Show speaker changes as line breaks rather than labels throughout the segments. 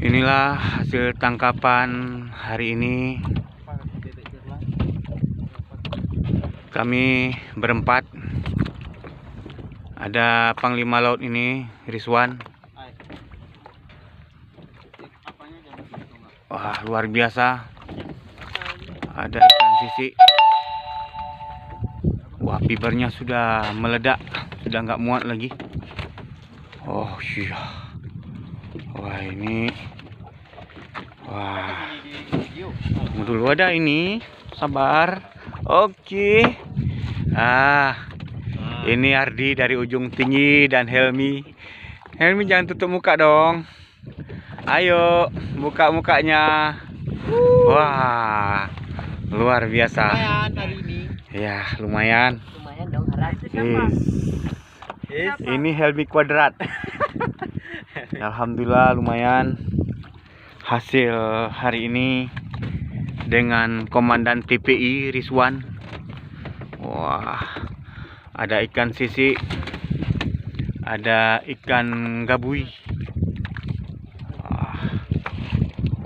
Inilah hasil tangkapan hari ini. Kami berempat. Ada Panglima Laut ini, Rizwan. Wah, luar biasa. Ada ikan sisi. Wah, pibernya sudah meledak, sudah nggak muat lagi. Oh iya. Wah, ini. Wah. Tunggu dulu, ada ini. Sabar. Oke. Ini Ardi dari Ujung Tinggi dan Helmi. Helmi, jangan tutup muka dong. Ayo, buka mukanya. Wah, luar biasa.
Lumayan hari ini.
Ya, lumayan.
Lumayan dong, harap.
Ini Helmi Kuadrat. Alhamdulillah lumayan hasil hari ini dengan Komandan TPI Rizwan. Wah, ada ikan sisi, ada ikan gabui. Wah,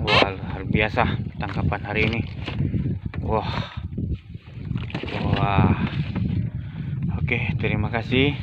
luar biasa tangkapan hari ini. Wah. Oke, terima kasih.